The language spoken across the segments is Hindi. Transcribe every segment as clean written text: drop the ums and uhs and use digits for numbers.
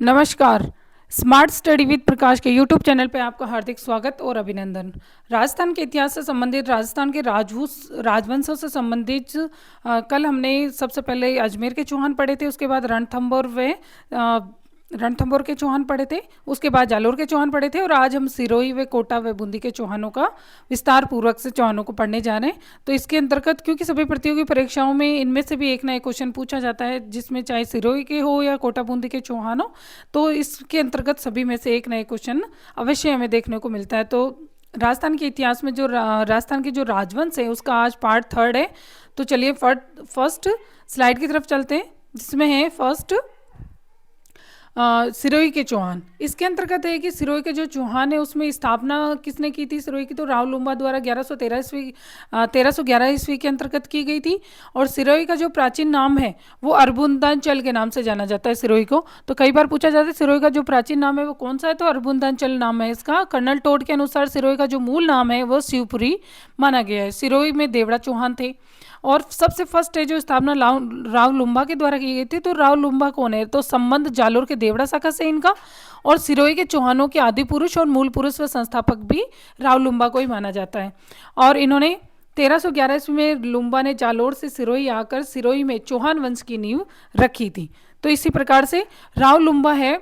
नमस्कार। स्मार्ट स्टडी विद प्रकाश के यूट्यूब चैनल पे आपका हार्दिक स्वागत और अभिनंदन। राजस्थान के इतिहास से संबंधित, राजस्थान के राजवंशों से संबंधित कल हमने सबसे पहले अजमेर के चौहान पढ़े थे, उसके बाद रणथंभौर के चौहान पढ़े थे, उसके बाद जालोर के चौहान पढ़े थे और आज हम सिरोही व कोटा व बूंदी के चौहानों का विस्तार पूर्वक से चौहानों को पढ़ने जा रहे हैं। तो इसके अंतर्गत क्योंकि सभी प्रतियोगी परीक्षाओं में इनमें से भी एक ना एक क्वेश्चन पूछा जाता है, जिसमें चाहे सिरोही के हो या कोटा बूंदी के चौहान हो, तो इसके अंतर्गट सभी में से एक नए क्वेश्चन अवश्य हमें देखने को मिलता है। तो राजस्थान के इतिहास में जो राजस्थान के जो राजवंश है उसका आज पार्ट थर्ड है। तो चलिए फर्स्ट स्लाइड की तरफ चलते हैं, जिसमें है फर्स्ट सिरोही के चौहान। इसके अंतर्गत है कि सिरोही के जो चौहान है उसमें स्थापना किसने की थी सिरोही की, तो राव लुम्बा द्वारा 1311 ईस्वी के अंतर्गत की गई थी। और सिरोही का जो प्राचीन नाम है वो अरबुंदांचल के नाम से जाना जाता है सिरोही को। तो कई बार पूछा जाता है सिरोही का जो प्राचीन नाम है वो कौन सा है, तो अरबुंदांचल नाम है इसका। कर्नल टोड के अनुसार सिरोही का जो मूल नाम है वो शिवपुरी माना गया है। सिरोही में देवड़ा चौहान थे और सबसे फर्स्ट है जो स्थापना राव लुम्बा के द्वारा की गई थी। तो राव लुम्बा कौन है, तो संबंध जालोर के देवड़ा शाखा से इनका, और सिरोही के चौहानों के आदि पुरुष और मूल पुरुष व संस्थापक भी राव लुम्बा को ही माना जाता है। और इन्होंने 1311 ईस्वी में लुम्बा ने जालोर से सिरोही आकर सिरोही में चौहान वंश की नींव रखी थी। तो इसी प्रकार से राव लुम्बा है,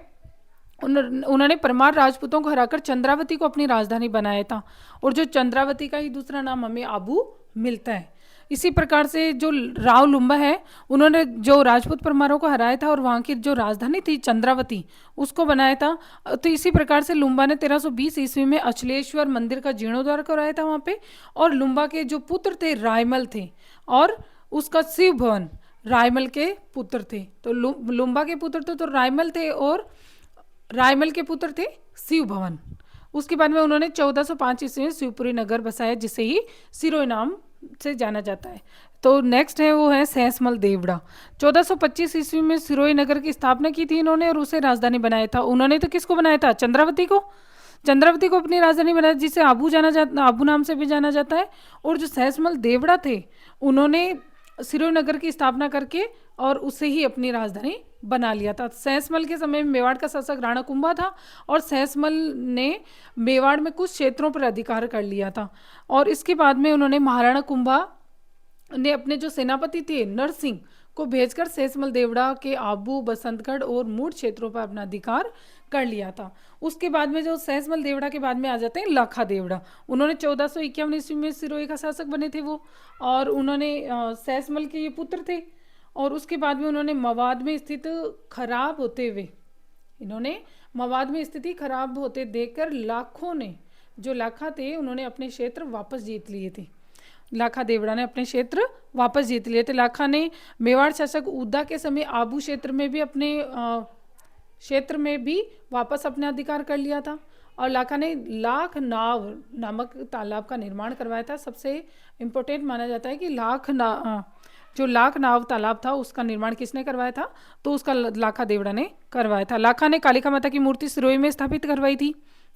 उन्होंने परमार राजपूतों को हराकर चंद्रावती को अपनी राजधानी बनाया था। और जो चंद्रावती का ही दूसरा नाम हमें आबू मिलता है। इसी प्रकार से जो राव लुम्बा है उन्होंने जो राजपूत परमारों को हराया था और वहाँ की जो राजधानी थी चंद्रावती उसको बनाया था। तो इसी प्रकार से लुम्बा ने 1320 ईस्वी में अचलेश्वर मंदिर का जीर्णोद्धार कराया था वहाँ पे। और लुम्बा के जो पुत्र थे रायमल थे, और उसका शिव भवन रायमल के पुत्र थे। तो लुम्बा के पुत्र तो रायमल थे और रायमल के पुत्र थे शिव भवन। उसके बाद में उन्होंने 1405 ईस्वी में शिवपुरी नगर बसाया, जिसे ही सिरोही नाम से जाना जाता है। तो नेक्स्ट है वो है सहसमल देवड़ा। 1425 ईस्वी में सिरोही नगर की स्थापना की थी इन्होंने और उसे राजधानी बनाया था। उन्होंने तो किसको बनाया था, चंद्रावती को अपनी राजधानी बनाया, जिसे आबू नाम से भी जाना जाता है। और जो सहसमल देवड़ा थे उन्होंने सिरोही नगर की स्थापना करके और उसे ही अपनी राजधानी बना लिया था। सहसमल के समय में मेवाड़ का शासक राणा कुंभा था और सहसमल ने मेवाड़ में कुछ क्षेत्रों पर अधिकार कर लिया था। और इसके बाद में उन्होंने महाराणा कुंभा ने अपने जो सेनापति थे नरसिंह को भेजकर सहसमल देवड़ा के आबू, बसंतगढ़ और मूड क्षेत्रों पर अपना अधिकार कर लिया था। उसके बाद में जो सहसमल देवड़ा के बाद में आ जाते हैं लाखा देवड़ा। उन्होंने 1451 ईस्वी में सिरोही का शासक बने थे वो, और उन्होंने सहसमल के ये पुत्र थे। और उसके बाद में उन्होंने मवाद में स्थिति खराब होते देखकर लाखों ने, जो लाखा थे, उन्होंने अपने क्षेत्र वापस जीत लिए थे। लाखा देवड़ा ने अपने क्षेत्र वापस जीत लिए थे। लाखा ने मेवाड़ शासक उदा के समय आबू क्षेत्र में भी वापस अपना अधिकार कर लिया था। और लाखा ने लाख नाव नामक तालाब का निर्माण करवाया था। सबसे इम्पोर्टेंट माना जाता है कि जो लाख नाव तालाब था उसका निर्माण किसने करवाया था, तो उसका लाखा देवड़ा ने करवाया था। लाखा ने कालिका माता की मूर्ति सिरोही में स्थापित करवाई थी।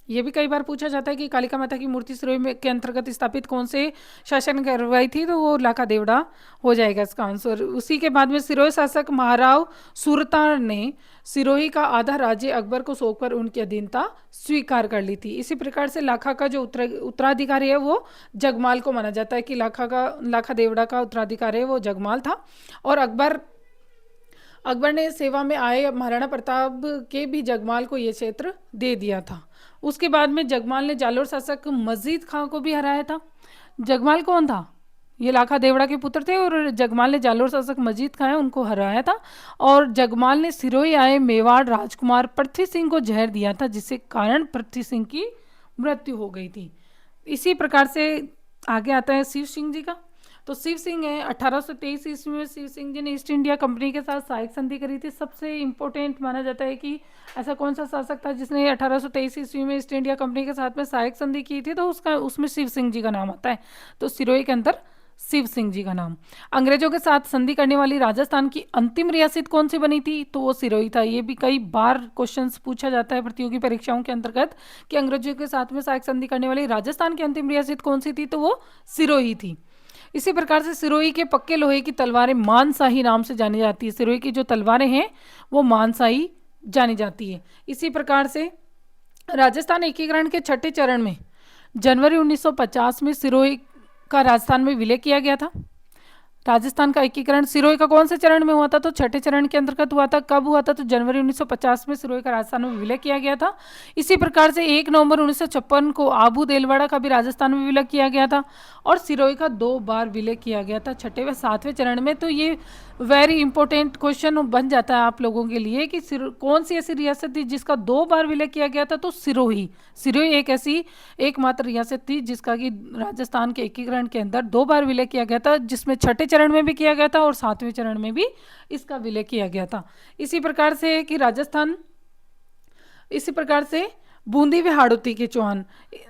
ये भी कई बार पूछा जाता है कि कालिका माता की मूर्ति सिरोही में के अंतर्गत स्थापित कौन से शासन करवाई थी, तो वो लाखा देवड़ा हो जाएगा इसका आंसर। उसी के बाद में सिरोही शासक महाराव सुरतार ने सिरोही का आधा राज्य अकबर को सौंपकर उनकी अधीनता स्वीकार कर ली थी। इसी प्रकार से लाखा का जो उत्तराधिकारी है वो जगमाल को माना जाता है कि लाखा देवड़ा का उत्तराधिकारी है वो जगमाल था। और अकबर ने सेवा में आए महाराणा प्रताप के भी जगमाल को ये क्षेत्र दे दिया था। उसके बाद में जगमाल ने जालोर शासक मजीद खां को भी हराया था। जगमाल कौन था, ये लाखा देवड़ा के पुत्र थे, और जगमाल ने जालोर शासक मजीद खां उनको हराया था। और जगमाल ने सिरोही आए मेवाड़ राजकुमार पृथ्वी सिंह को जहर दिया था, जिससे कारण पृथ्वी सिंह की मृत्यु हो गई थी। इसी प्रकार से आगे आता है शिव सिंह जी का। तो शिव सिंह है 1823 ईस्वी में शिव सिंह जी ने ईस्ट इंडिया कंपनी के साथ सहायक संधि करी थी। सबसे इम्पोर्टेंट माना जाता है कि ऐसा कौन सा शासक था जिसने 1823 ईस्वी में ईस्ट इंडिया कंपनी के साथ में सहायक संधि की थी, तो उसमें शिव सिंह जी का नाम आता है। तो सिरोही के अंदर शिव सिंह जी का नाम। अंग्रेजों के साथ संधि करने वाली राजस्थान की अंतिम रियासत कौन सी बनी थी, तो वो सिरोही था। ये भी कई बार क्वेश्चंस पूछा जाता है प्रतियोगी परीक्षाओं के अंतर्गत कि अंग्रेजों के साथ में सहायक संधि करने वाली राजस्थान की अंतिम रियासत कौन सी थी, तो वो सिरोही थी। इसी प्रकार से सिरोही के पक्के लोहे की तलवारें मानशाही नाम से जानी जाती है। सिरोही की जो तलवारें हैं वो मानशाही जानी जाती है। इसी प्रकार से राजस्थान एकीकरण के छठे चरण में जनवरी 1950 में सिरोही का राजस्थान में विलय किया गया था। राजस्थान का एकीकरण सिरोही का कौन से चरण में हुआ था? तो छठे चरण के अंतर्गत हुआ था। कब हुआ था? तो जनवरी 1950 में सिरोही का राजस्थान में विलय किया गया था। इसी प्रकार से 1 नवंबर 1956 को आबू देलवाड़ा का भी राजस्थान में विलय किया गया था और सिरोही का 2 बार विलय किया गया था, छठे व सातवें चरण में। तो ये वेरी इंपॉर्टेंट क्वेश्चन बन जाता है आप लोगों के लिए कि कौन सी ऐसी रियासत थी जिसका 2 बार विलय किया गया था? तो सिरोही। सिरोही एक ऐसी एकमात्र रियासत थी जिसका कि राजस्थान के एकीकरण के अंदर 2 बार विलय किया गया था, जिसमें छठे चरण में भी किया गया था और सातवें चरण में भी इसका विलय किया गया था। इसी प्रकार से कि इसी प्रकार से बूंदी व हाड़ौती के चौहान,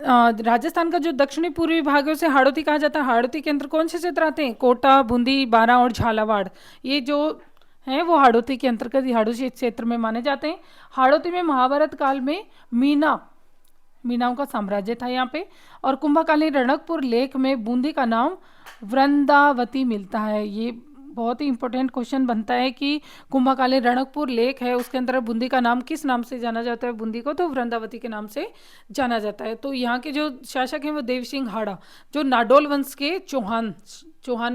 राजस्थान का जो दक्षिणी पूर्वी भाग है उसे हाड़ौती कहा जाता है। हाड़ौती के अंदर कौन से क्षेत्र आते हैं? कोटा, बूंदी, बारां और झालावाड़, ये जो हैं वो हाड़ौती के अंतर्गत हाड़ौती क्षेत्र में माने जाते हैं। हाड़ौती में महाभारत काल में मीनाओं का साम्राज्य था यहाँ पे। और कुंभकालीन रणकपुर लेख में बूंदी का नाम वृंदावती मिलता है। ये बहुत ही इंपॉर्टेंट क्वेश्चन बनता है कि कुंभकालीन रणकपुर लेख है उसके अंदर बूंदी का नाम किस नाम से जाना जाता है? बूंदी को तो वृंदावती के नाम से जाना जाता है। तो यहाँ के जो शासक हैं वो देवी सिंह हाड़ा, जो नाडोल वंश के चौहान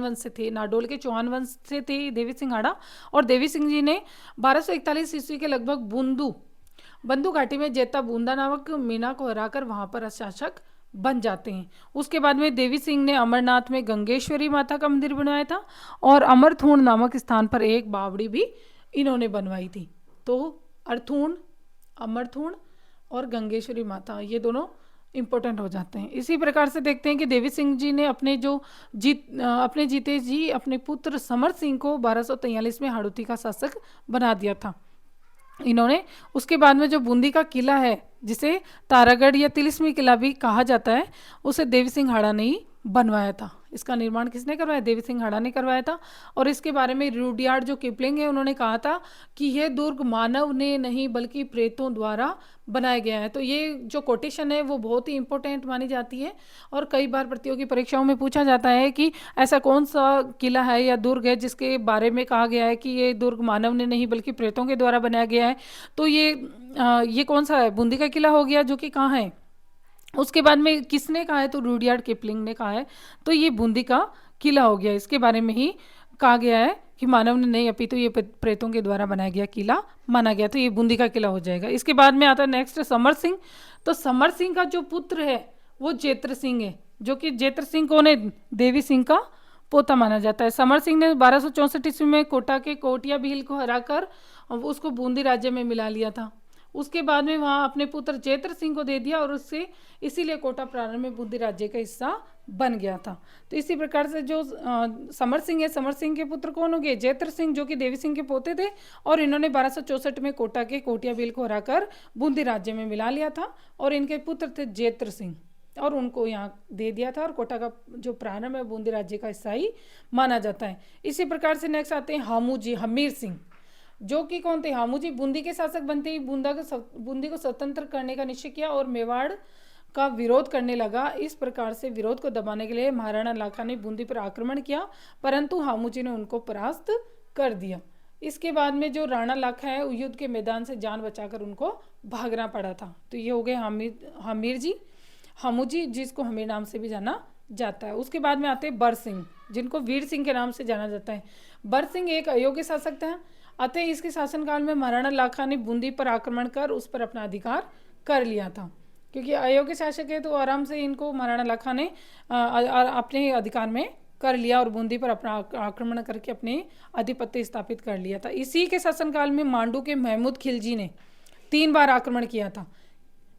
वंश से थे, नाडोल के चौहान वंश से थे देवी सिंह हाड़ा। और देवी सिंह जी ने 1241 ईस्वी के लगभग बंधु घाटी में जेता बूंदा नामक मीना को हराकर वहां पर शासक बन जाते हैं। उसके बाद में देवी सिंह ने अमरनाथ में गंगेश्वरी माता का मंदिर बनवाया था और अमरथूण नामक स्थान पर एक बावड़ी भी इन्होंने बनवाई थी। तो अमरथूण और गंगेश्वरी माता ये दोनों इंपॉर्टेंट हो जाते हैं। इसी प्रकार से देखते हैं कि देवी सिंह जी ने अपने जीते जी अपने पुत्र समर सिंह को 1243 में हाड़ौती का शासक बना दिया था इन्होंने। उसके बाद में जो बूंदी का किला है जिसे तारागढ़ या तिलिस्मी किला भी कहा जाता है, उसे देवी सिंह हाड़ा ने ही बनवाया था। इसका निर्माण किसने करवाया? देवी सिंह हाड़ा ने करवाया था। और इसके बारे में रुडयार्ड जो किपलिंग है उन्होंने कहा था कि यह दुर्ग मानव ने नहीं बल्कि प्रेतों द्वारा बनाया गया है। तो ये जो कोटेशन है वो बहुत ही इंपॉर्टेंट मानी जाती है और कई बार प्रतियोगी परीक्षाओं में पूछा जाता है कि ऐसा कौन सा किला है या दुर्ग है जिसके बारे में कहा गया है कि ये दुर्ग मानव ने नहीं बल्कि प्रेतों के द्वारा बनाया गया है। तो ये कौन सा है? बूंदी का किला हो गया, जो कि कहाँ है। उसके बाद में किसने कहा है? तो रुडयार्ड किपलिंग ने कहा है। तो ये बूंदी का किला हो गया, इसके बारे में ही कहा गया है कि मानव ने नहीं अपितु ये प्रेतों के द्वारा बनाया गया किला माना गया। तो ये बूंदी का किला हो जाएगा। इसके बाद में आता है नेक्स्ट समर सिंह। तो समर सिंह का जो पुत्र है वो जेत्र सिंह है, जो कि जेत्र सिंह कौन है? देवी सिंह का पोता माना जाता है। समर सिंह ने 1264 ईस्वी में कोटा के कोटिया भील को हराकर उसको बूंदी राज्य में मिला लिया था। उसके बाद में वहाँ अपने पुत्र जेत्र सिंह को दे दिया और उससे इसीलिए कोटा प्रारंभ में बूंदी राज्य का हिस्सा बन गया था। तो इसी प्रकार से जो समर सिंह है, समर सिंह के पुत्र कौन हो गए? जेत्र सिंह, जो कि देवी सिंह के पोते थे। और इन्होंने 1264 में कोटा के कोटिया भील को हराकर बूंदी राज्य में मिला लिया था और इनके पुत्र थे जेत्र सिंह और उनको यहाँ दे दिया था और कोटा का जो प्रारंभ है बूंदी राज्य का हिस्सा ही माना जाता है। इसी प्रकार से नेक्स्ट आते हैं हामूजी हमीर सिंह, जो कि कौन थे? हामूजी बूंदी के शासक बनते ही बूंदी को स्वतंत्र करने का निश्चय किया और मेवाड़ का विरोध करने लगा। इस प्रकार से विरोध को दबाने के लिए महाराणा लाखा ने बूंदी पर आक्रमण किया, परंतु हामूजी ने उनको परास्त कर दिया। इसके बाद में जो राणा लाखा है युद्ध के मैदान से जान बचाकर उनको भागना पड़ा था। तो ये हो गए हामूजी, जिसको हमीर नाम से भी जाना जाता है। उसके बाद में आते हैं बर सिंह, जिनको वीर सिंह के नाम से जाना जाता है। बर सिंह एक अयोग्य शासक था, अतः इसके शासनकाल में महाराणा लाखा ने बूंदी पर आक्रमण कर उस पर अपना अधिकार कर लिया था। क्योंकि अयोग्य शासक है तो आराम से इनको महाराणा लाखा ने अपने अधिकार में कर लिया और बूंदी पर अपना आक्रमण करके अपने आधिपत्य स्थापित कर लिया था। इसी के शासनकाल में मांडू के महमूद खिलजी ने 3 बार आक्रमण किया था।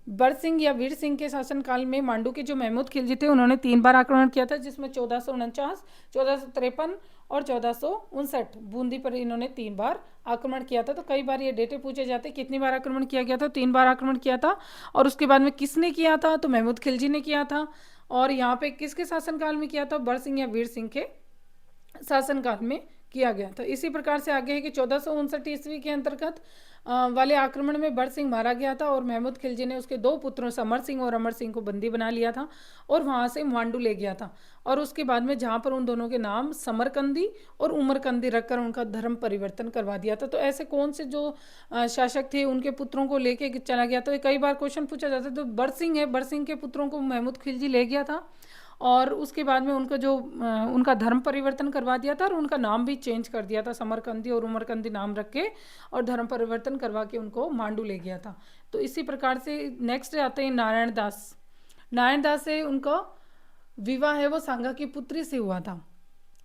बर सिंह या वीर सिंह के शासनकाल में मांडू के जो महमूद खिलजी थे उन्होंने 3 बार आक्रमण किया था, जिसमें 1449, 1453 और 1459 बूंदी पर इन्होंने 3 बार आक्रमण किया था। तो कई बार ये डेटे पूछे जाते कितनी बार आक्रमण किया गया था? 3 बार आक्रमण किया था। और उसके बाद में किसने किया था? तो महमूद खिलजी ने किया था। और यहाँ पे किसके शासनकाल में किया था? बर सिंह या वीर सिंह के शासनकाल में किया गया था। इसी प्रकार से आगे है कि 1459 ईस्वी के अंतर्गत वाले आक्रमण में बड़ सिंह मारा गया था और महमूद खिलजी ने उसके दो पुत्रों समर सिंह और अमर सिंह को बंदी बना लिया था और वहाँ से मांडू ले गया था। और उसके बाद में जहाँ पर उन दोनों के नाम समरकंदी और उमरकंदी रखकर उनका धर्म परिवर्तन करवा दिया था। तो ऐसे कौन से जो शासक थे उनके पुत्रों को लेके चला गया? तो ये कई बार क्वेश्चन पूछा जाता है। तो बड़ सिंह है, बड़ सिंह के पुत्रों को महमूद खिलजी ले गया था और उसके बाद में उनका जो उनका धर्म परिवर्तन करवा दिया था और उनका नाम भी चेंज कर दिया था, समरकंदी और उमरकंदी नाम रख के, और धर्म परिवर्तन करवा के उनको मांडू ले गया था। तो इसी प्रकार से नेक्स्ट आते हैं नारायण दास। नारायण दास से उनका विवाह है वो सांगा की पुत्री से हुआ था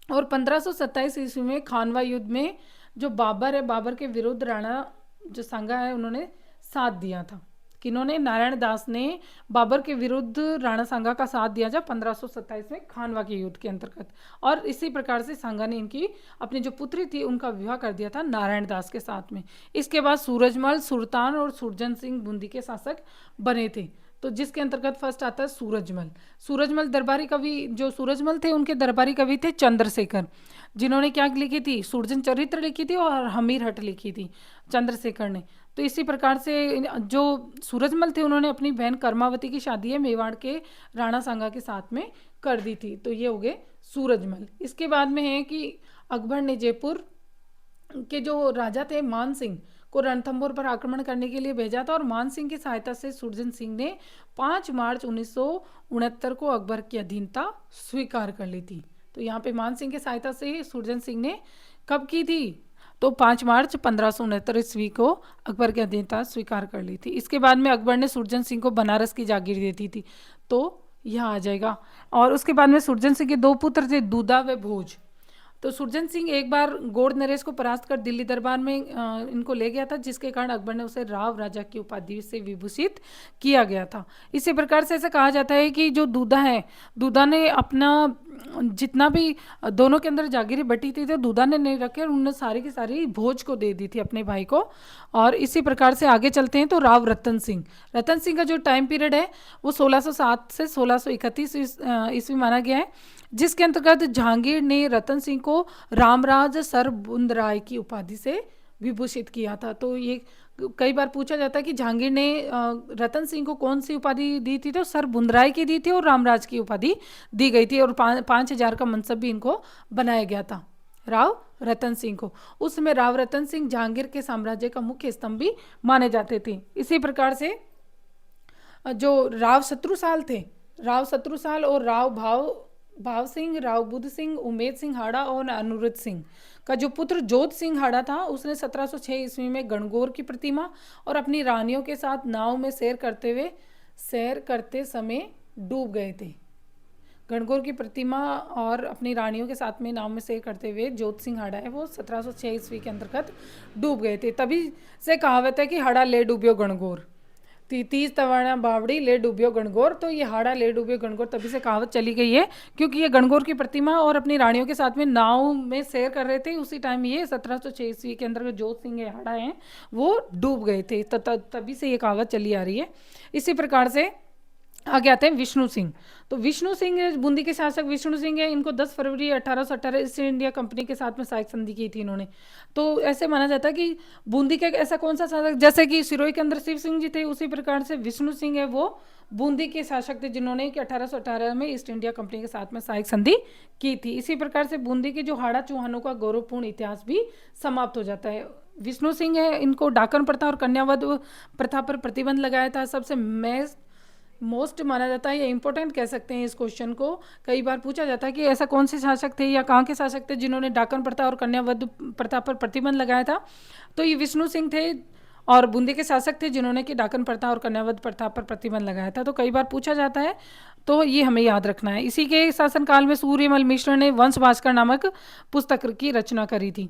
और 1527 ईस्वी में खानवा युद्ध में जो बाबर है, बाबर के विरुद्ध राणा जो सांगा है उन्होंने साथ दिया था। किन्होंने? नारायण दास ने बाबर के विरुद्ध राणा सांगा का साथ दिया था 1527 में खानवा के युद्ध के अंतर्गत। और इसी प्रकार से सांगा ने इनकी अपनी जो पुत्री थी उनका विवाह कर दिया था नारायण दास के साथ में। इसके बाद सूरजमल, सुल्तान और सुरजन सिंह बूंदी के शासक बने थे। तो जिसके अंतर्गत फर्स्ट आता है सूरजमल। सूरजमल दरबारी कवि, जो सूरजमल थे उनके दरबारी कवि थे चंद्रशेखर, जिन्होंने क्या लिखी थी? सुरजन चरित्र लिखी थी और हमीर हट लिखी थी चंद्रशेखर ने। तो इसी प्रकार से जो सूरजमल थे उन्होंने अपनी बहन कर्मावती की शादी है मेवाड़ के राणा सांगा के साथ में कर दी थी। तो ये हो गए सूरजमल। इसके बाद में है कि अकबर ने जयपुर के जो राजा थे मान सिंह को रणथंभौर पर आक्रमण करने के लिए भेजा था और मान सिंह की सहायता से सुरजन सिंह ने 5 मार्च 1969 को अकबर की अधीनता स्वीकार कर ली थी। तो यहाँ पे मान सिंह की सहायता से सुरजन सिंह ने कब की थी? तो 5 मार्च 1569 ईस्वी को अकबर की अधीनता स्वीकार कर ली थी। इसके बाद में अकबर ने सुरजन सिंह को बनारस की जागीर दे दी थी। तो यहाँ आ जाएगा। और उसके बाद में सुरजन सिंह के 2 पुत्र थे, दूधा व भोज। तो सुरजन सिंह एक बार गौड़ नरेश को परास्त कर दिल्ली दरबार में इनको ले गया था, जिसके कारण अकबर ने उसे राव राजा की उपाधि से विभूषित किया गया था। इसी प्रकार से ऐसा कहा जाता है कि जो दूधा है, दूधा ने अपना जितना भी दोनों के अंदर जागीरें बटी थी तो दूधा ने नहीं रखे, उन्होंने सारी की सारी भोज को दे दी थी अपने भाई को। और इसी प्रकार से आगे चलते हैं तो राव रतन सिंह। रतन सिंह का जो टाइम पीरियड है वो 1607 से 1631 ईस्वी माना गया है, जिसके अंतर्गत जहांगीर ने रतन सिंह को रामराज सरबुंदराय की उपाधि से विभूषित किया था। तो ये कई बार पूछा जाता है कि जहांगीर ने रतन सिंह को कौन सी उपाधि दी थी? तो सरबुंदराय की दी थी और रामराज की उपाधि दी गई थी और 5,000 का मनसब भी इनको बनाया गया था राव रतन सिंह को। उस समय राव रतन सिंह जहांगीर के साम्राज्य का मुख्य स्तंभ भी माने जाते थे। इसी प्रकार से जो राव शत्रुसाल थे, राव शत्रुसाल और राव भाव सिंह, राव बुद्ध सिंह, उमेद सिंह हाड़ा और अनुरुद्ध सिंह का जो पुत्र जोध सिंह हाड़ा था, उसने 1706 ईस्वी में गणगौर की प्रतिमा और अपनी रानियों के साथ नाव में सैर करते समय डूब गए थे। गणगौर की प्रतिमा और अपनी रानियों के साथ में नाव में सैर करते हुए जोध सिंह हाड़ा है वो 1706 ईस्वी के अंतर्गत डूब गए थे। तभी से कहावत है कि हाड़ा ले डूबियो गणगौर, 30 तवाणा बावड़ी ले डूबियो गणगौर। तो ये हाड़ा ले डूबियो गणगौर तभी से कहावत चली गई है, क्योंकि ये गणगौर की प्रतिमा और अपनी रानियों के साथ में नाव में सैर कर रहे थे, उसी टाइम ये 1706 ईस्वी के अंदर जोध सिंह हाड़ा हैं वो डूब गए थे। तभी से ये कहावत चली आ रही है। इसी प्रकार से आगे आते हैं विष्णु सिंह। तो विष्णु सिंह बूंदी के शासक विष्णु सिंह है, इनको 10 फरवरी 1818 ईस्ट इंडिया कंपनी के साथ में सहायक संधि की थी इन्होंने। तो ऐसे माना जाता है कि बूंदी का ऐसा कौन सा शासक, जैसे कि सिरोही के अंदर शिव सिंह जी थे, उसी प्रकार से विष्णु सिंह है वो बूंदी के शासक थे जिन्होंने कि 1818 में ईस्ट इंडिया कंपनी के साथ में सहायक संधि की थी। इसी प्रकार से बूंदी के जो हाड़ा चौहानों का गौरवपूर्ण इतिहास भी समाप्त हो जाता है। विष्णु सिंह है, इनको डाकन प्रथा और कन्यावध प्रथा पर प्रतिबंध लगाया था। सबसे मोस्ट माना जाता है, ये इंपॉर्टेंट कह सकते हैं इस क्वेश्चन को। कई बार पूछा जाता है कि ऐसा कौन से शासक थे या कहाँ के शासक थे जिन्होंने डाकन प्रथा और कन्यावध प्रथा पर प्रतिबंध लगाया था? तो ये विष्णु सिंह थे और बूंदी के शासक थे जिन्होंने कि डाकन प्रथा और कन्यावध प्रथा पर प्रतिबंध लगाया था। तो कई बार पूछा जाता है, तो ये हमें याद रखना है। इसी के शासनकाल में सूर्यमल मिश्र ने वंश भास्कर नामक पुस्तक की रचना करी थी।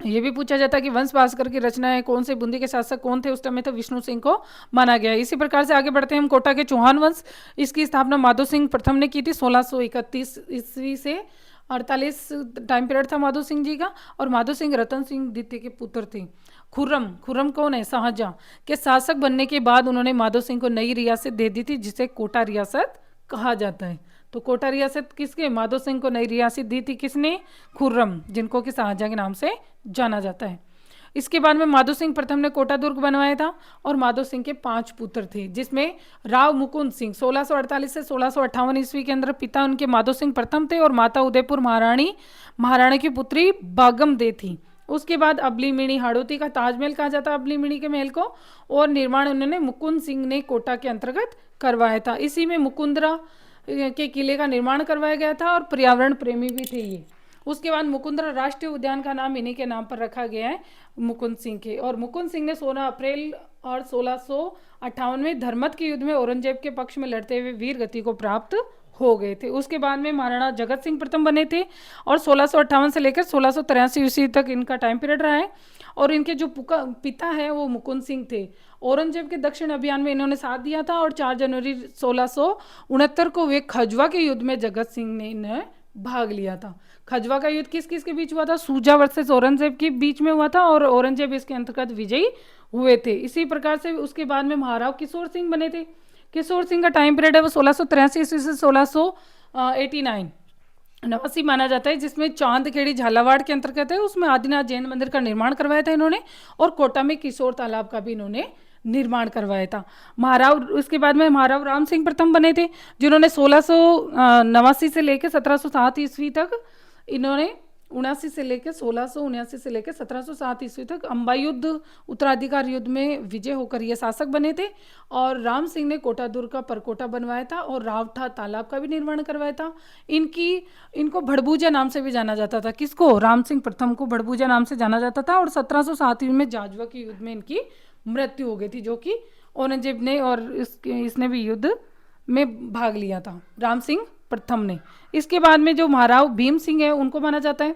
ये भी पूछा जाता है कि वंश भास्कर की रचना है कौन से बूंदी के शासक कौन थे उस समय? तो विष्णु सिंह को माना गया है। इसी प्रकार से आगे बढ़ते हैं हम कोटा के चौहान वंश। इसकी स्थापना माधो सिंह प्रथम ने की थी 1631 ईस्वी से 48 टाइम पीरियड था माधो सिंह जी का। और माधो सिंह रतन सिंह द्वितीय के पुत्र थे। खुर्रम कौन है? शाहजहां के शासक बनने के बाद उन्होंने माधो सिंह को नई रियासत दे दी थी जिसे कोटा रियासत कहा जाता है। तो कोटा रियासत किसके? माधो सिंह को नई रियासत दी थी किसने? खुर्रम, जिनको कि शाहजहां के नाम से जाना जाता है। इसके बाद में माधो सिंह प्रथम ने कोटा दुर्ग बनवाया था और माधो सिंह के 5 पुत्र थे, जिसमें राव मुकुंद सिंह 1648 से 1658 ईस्वी के अंदर पिता उनके माधो सिंह प्रथम थे और माता उदयपुर महाराणी की पुत्री बागम दे थी। उसके बाद अबली मिणी हाड़ौती का ताजमहल कहा जाता है अबली मिणी के महल को, और निर्माण उन्होंने मुकुंद सिंह ने कोटा के अंतर्गत करवाया था। इसी में मुकुंदरा के किले का निर्माण करवाया गया था और पर्यावरण प्रेमी भी थे ये। उसके बाद मुकुंदरा राष्ट्रीय उद्यान का नाम इन्हीं के नाम पर रखा गया है, मुकुंद सिंह के। और मुकुंद सिंह ने 16 अप्रैल और 1658 में धर्मत के युद्ध में औरंगजेब के पक्ष में लड़ते हुए वीर गति को प्राप्त हो गए थे। उसके बाद में महाराणा जगत सिंह प्रथम बने थे और 1658 से लेकर 1683 ईस्वी तक इनका टाइम पीरियड रहा है। और इनके जो पिता है वो मुकुंद सिंह थे। औरंगजेब के दक्षिण अभियान में इन्होंने साथ दिया था और 4 जनवरी 1669 को वे खजवा के युद्ध में जगत सिंह ने इन्हें भाग लिया था। खजवा का युद्ध किस किस के बीच हुआ था? सूजा वर्सेस औरंगजेब के बीच में हुआ था और औरंगजेब इसके अंतर्गत विजयी हुए थे। इसी प्रकार से उसके बाद में महाराव किशोर सिंह बने थे। किशोर सिंह का टाइम पीरियड है वो 1683 ईस्वी से 1689 नवासी माना जाता है, जिसमें चांदखेड़ी झालावाड़ के अंतर्गत है। उसमें आदिनाथ जैन मंदिर का निर्माण करवाया था इन्होंने और कोटा में किशोर तालाब का भी इन्होंने निर्माण करवाया था। महाराव उसके बाद में महाराव राम सिंह प्रथम बने थे, जिन्होंने 1689 से लेकर 1707 ईस्वी तक इन्होंने 79 से लेकर 1679 से लेकर 1707 ईस्वी तक अंबा युद्ध उत्तराधिकार युद्ध में विजय होकर ये शासक बने थे। और राम सिंह ने कोटा दुर्ग का परकोटा बनवाया था और रावठा तालाब का भी निर्माण करवाया था। इनको भड़बूजा नाम से भी जाना जाता था। किसको? राम सिंह प्रथम को भड़बूजा नाम से जाना जाता था। और 1707 में जाजवा के युद्ध में इनकी मृत्यु हो गई थी, जो कि औरंगजेब ने और इसने भी युद्ध में भाग लिया था, राम सिंह प्रथम ने। इसके बाद में जो महाराव भीम सिंह है उनको माना जाता है।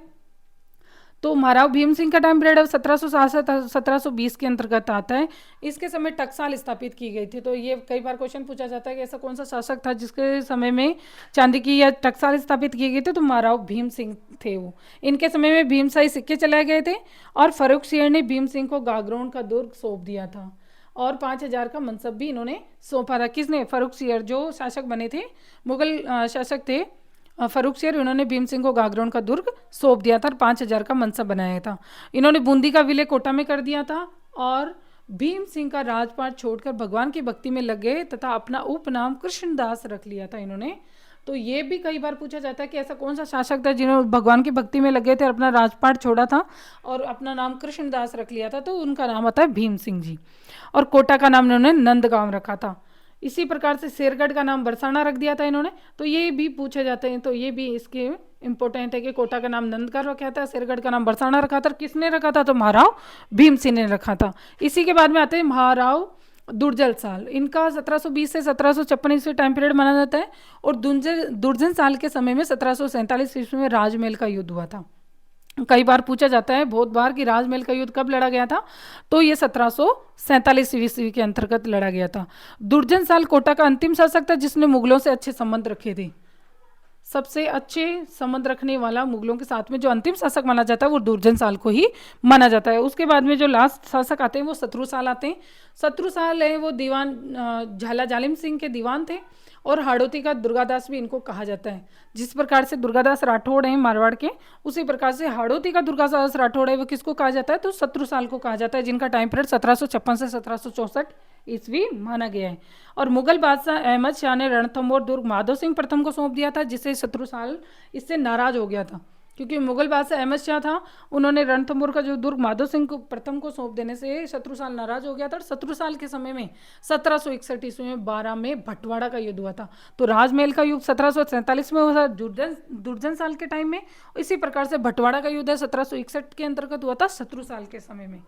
तो महाराव भीम सिंह का टाइम पीरियड 1767 1720 के अंतर्गत आता है। इसके समय टकसाल स्थापित की गई थी। तो ये कई बार क्वेश्चन पूछा जाता है कि ऐसा कौन सा शासक था जिसके समय में चांदी की या टकसाल स्थापित की गई थी? तो महाराव भीम सिंह थे वो। इनके समय में भीमशाही सिक्के चलाए गए थे और फर्रुखसिंह ने भीम सिंह को गागरोन का दुर्ग सौंप दिया था और 5000 का मनसब भी इन्होंने सौंपा था। किसने? फर्रुखसिंह जो शासक बने थे, मुगल शासक थे फर्रुखसिंह। इन्होंने भीम सिंह को गागरोन का दुर्ग सौंप दिया था और 5000 का मनसब बनाया था। इन्होंने बूंदी का विलय कोटा में कर दिया था और भीम सिंह का राजपाट छोड़कर भगवान की भक्ति में लग गए तथा अपना उपनाम कृष्णदास रख लिया था इन्होंने। तो ये भी कई बार पूछा जाता है कि ऐसा कौन सा शासक था जिन्होंने भगवान की भक्ति में लगे थे और अपना राजपाट छोड़ा था और अपना नाम कृष्णदास रख लिया था? तो उनका नाम आता है भीम सिंह जी। और कोटा का नाम इन्होंने नंदगांव रखा था। इसी प्रकार से शेरगढ़ का नाम बरसाना रख दिया था इन्होंने। तो ये भी पूछे जाते हैं, तो ये भी इसके इंपॉर्टेंट है कि कोटा का नाम नंदगांव रखा था, शेरगढ़ का नाम बरसाना रखा था। किसने रखा था? तो महाराव भीम सिंह ने रखा था। इसी के बाद में आते हैं महाराव दुर्जन साल। इनका 1720 से 1756 ईस्वी टाइम पीरियड माना जाता है और दुर्जन साल के समय में 1747 ईस्वी में राजमहल का युद्ध हुआ था। कई बार पूछा जाता है बहुत बार कि राजमहल का युद्ध कब लड़ा गया था? तो ये 1747 ईस्वी के अंतर्गत लड़ा गया था। दुर्जन साल कोटा का अंतिम शासक था जिसने मुगलों से अच्छे संबंध रखे थे। सबसे अच्छे संबंध रखने वाला मुगलों के साथ में जो अंतिम शासक माना जाता है वो दुर्जन साल को ही माना जाता है। उसके बाद में जो लास्ट शासक आते हैं वो शत्रु साल आते हैं। शत्रु साल है वो दीवान झाला जालिम सिंह के दीवान थे और हाड़ौती का दुर्गादास भी इनको कहा जाता है। जिस प्रकार से दुर्गादास राठौड़ हैं मारवाड़ के, उसी प्रकार से हाड़ौती का दुर्गादास राठौड़ है वो किसको कहा जाता है? तो शत्रु साल को कहा जाता है, जिनका टाइम पीरियड 1756 से 1764 ईस्वी माना गया है। और मुगल बादशाह अहमद शाह ने रणथंभौर दुर्ग माधो सिंह प्रथम को सौंप दिया था, जिससे शत्रु साल इससे नाराज हो गया था क्योंकि मुगल बादशाह अहमद शाह था, उन्होंने रणथंभौर का जो दुर्ग माधो सिंह को प्रथम को सौंप देने से शत्रु साल नाराज हो गया था। और शत्रु साल के समय में 1761 ईस्वी में 12 में भटवाड़ा का युद्ध हुआ था। तो राजमहल का युद्ध 1747 में हुआ था दुर्जन साल के टाइम में। इसी प्रकार से भटवाड़ा का युद्ध 1761 के अंतर्गत हुआ था शत्रु साल के समय में।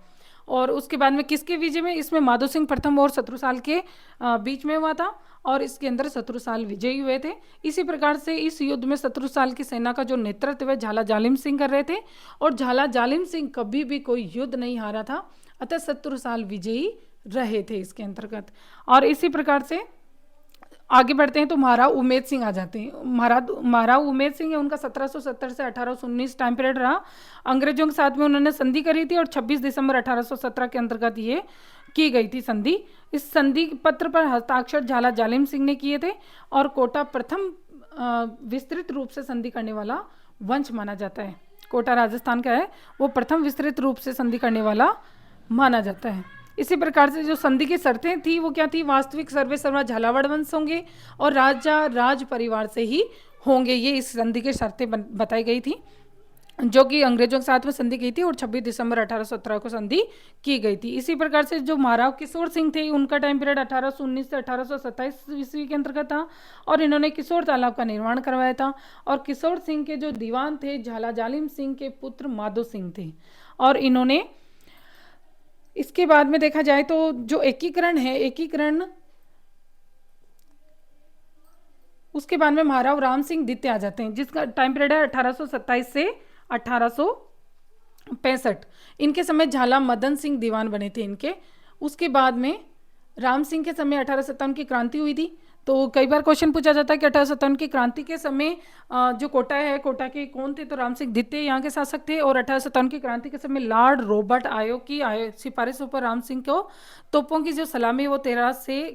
और उसके बाद में किसके विजय में? इसमें माधो सिंह प्रथम और शत्रु साल के बीच में हुआ था और इसके अंदर शत्रु साल विजयी हुए थे। इसी प्रकार से इस युद्ध में शत्रु साल की सेना का जो नेतृत्व है झाला जालिम सिंह कर रहे थे और झाला जालिम सिंह कभी भी कोई युद्ध नहीं हारा था, अतः शत्रु साल विजयी रहे थे इसके अंतर्गत। और इसी प्रकार से आगे बढ़ते हैं तो महाराव उमेद सिंह आ जाते हैं। महाराव उमेद सिंह है, उनका 1770 से 1819 टाइम पीरियड रहा। अंग्रेजों के साथ में उन्होंने संधि करी थी और 26 दिसंबर 1817 के अंतर्गत ये की गई थी संधि। इस संधि पत्र पर हस्ताक्षर झाला जालिम सिंह ने किए थे और कोटा प्रथम विस्तृत रूप से संधि करने वाला वंश माना जाता है। कोटा राजस्थान का है, वो प्रथम विस्तृत रूप से संधि करने वाला माना जाता है। इसी प्रकार से जो संधि की शर्तें थी वो क्या थी, वास्तविक सर्वे सर्वा झालावाड़ वंश होंगे और राजा राज परिवार से ही होंगे, ये इस संधि की शर्तें बताई गई थी, जो कि अंग्रेजों के साथ में संधि की थी और 26 दिसंबर 1817 को संधि की गई थी। इसी प्रकार से जो महाराव किशोर सिंह थे, उनका टाइम पीरियड 1819 से 1827 ईस्वी के अंतर्गत था और इन्होंने किशोर तालाब का निर्माण करवाया था। और किशोर सिंह के जो दीवान थे झाला जालिम सिंह के पुत्र माधो सिंह थे। और इन्होंने इसके बाद में देखा जाए तो जो एकीकरण है, एकीकरण उसके बाद में महाराव राम सिंह द्वितीय आ जाते हैं, जिसका टाइम पीरियड है 1827 से 1865। इनके समय झाला मदन सिंह दीवान बने थे इनके। उसके बाद में राम सिंह के समय 1857 की क्रांति हुई थी। तो कई बार क्वेश्चन पूछा जाता है कि 1857 की क्रांति के समय जो कोटा है, कोटा के कौन थे, तो राम सिंह द्वितीय यहाँ के शासक थे। और 1857 की क्रांति के समय लॉर्ड रॉबर्ट आयो की सिफारिशों पर राम सिंह को तोपों की जो सलामी वो 17 से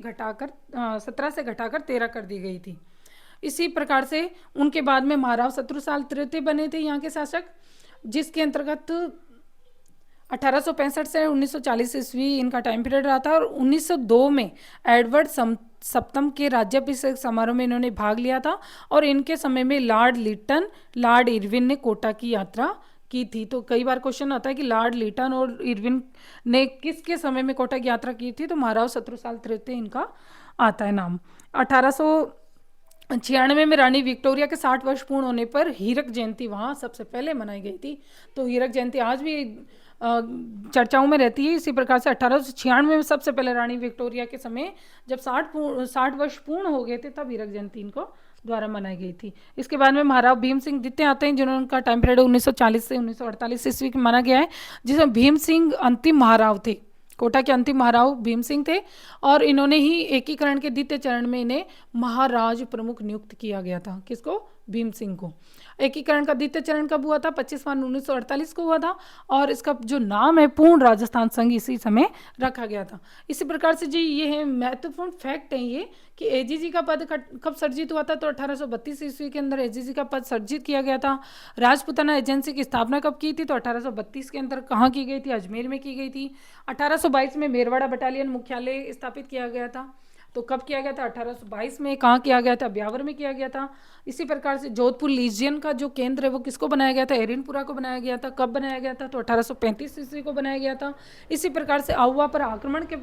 घटाकर 13 कर दी गई थी। इसी प्रकार से उनके बाद में महाराव शत्रुसाल तृतीय बने थे यहाँ के शासक, जिसके अंतर्गत 1865 से 1940 ईस्वी इनका टाइम पीरियड रहा था। और 1902 में एडवर्ड सप्तम के राज्याभिषेक समारोह में इन्होंने भाग लिया था और इनके समय में लॉर्ड लिटन, लॉर्ड इरविन ने कोटा की यात्रा की थी। तो कई बार क्वेश्चन आता है कि लॉर्ड लिटन और इरविन ने किसके समय में कोटा की यात्रा की थी, तो महाराव शत्रुसाल तृतीय इनका आता है नाम। 1896 में रानी विक्टोरिया के 60 वर्ष पूर्ण होने पर हीरक जयंती वहाँ सबसे पहले मनाई गई थी। तो हीरक जयंती आज भी चर्चाओं में रहती है। इसी प्रकार से 1896 में सबसे पहले रानी विक्टोरिया के समय जब 60 वर्ष पूर्ण हो गए थे, तब हीरक जयंती इनको द्वारा मनाई गई थी। इसके बाद में महाराव भीम सिंह द्वितीय आते हैं, जिन्होंने उनका टाइम पीरियड 1940 से 1948 ईस्वी माना गया है, जिसमें भीम सिंह अंतिम महाराव थे। कोटा के अंतिम महाराव भीम सिंह थे और इन्होंने ही एकीकरण के द्वितीय चरण में इन्हें महाराज प्रमुख नियुक्त किया गया था। किसको? भीम सिंह को। एकीकरण का द्वितीय चरण कब हुआ था? 25 मार्च 1948 को हुआ था और इसका जो नाम है पूर्ण राजस्थान संघ इसी समय रखा गया था। इसी प्रकार से जी ये है महत्वपूर्ण फैक्ट है ये कि एजीजी का पद कब सर्जित हुआ था, तो 1832 ईस्वी के अंदर एजीजी का पद सर्जित किया गया था। राजपुताना एजेंसी की स्थापना कब की थी, तो 1832 के अंदर कहाँ की गई थी? अजमेर में की गई थी। 1822 में मेरवाड़ा बटालियन मुख्यालय स्थापित किया गया था। तो कब किया गया था? 1822 में। कहाँ किया गया था? ब्यावर में किया गया था। इसी प्रकार से जोधपुर लीजियन का जो केंद्र है वो किसको बनाया गया था? एरिनपुरा को बनाया गया था। कब बनाया गया था? तो 1835 ईस्वी को बनाया गया था। इसी प्रकार से आहुआ पर आक्रमण के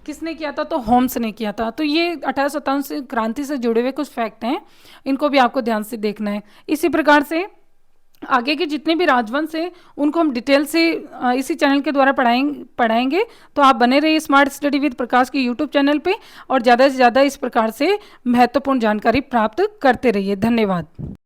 किसने किया था? तो होम्स ने किया था। तो ये 1857 से क्रांति से जुड़े हुए कुछ फैक्ट हैं, इनको भी आपको ध्यान से देखना है। इसी प्रकार से आगे के जितने भी राजवंश हैं उनको हम डिटेल से इसी चैनल के द्वारा पढ़ाएंगे। तो आप बने रहिए स्मार्ट स्टडी विद प्रकाश के यूट्यूब चैनल पे और ज़्यादा से ज़्यादा इस प्रकार से महत्वपूर्ण जानकारी प्राप्त करते रहिए। धन्यवाद।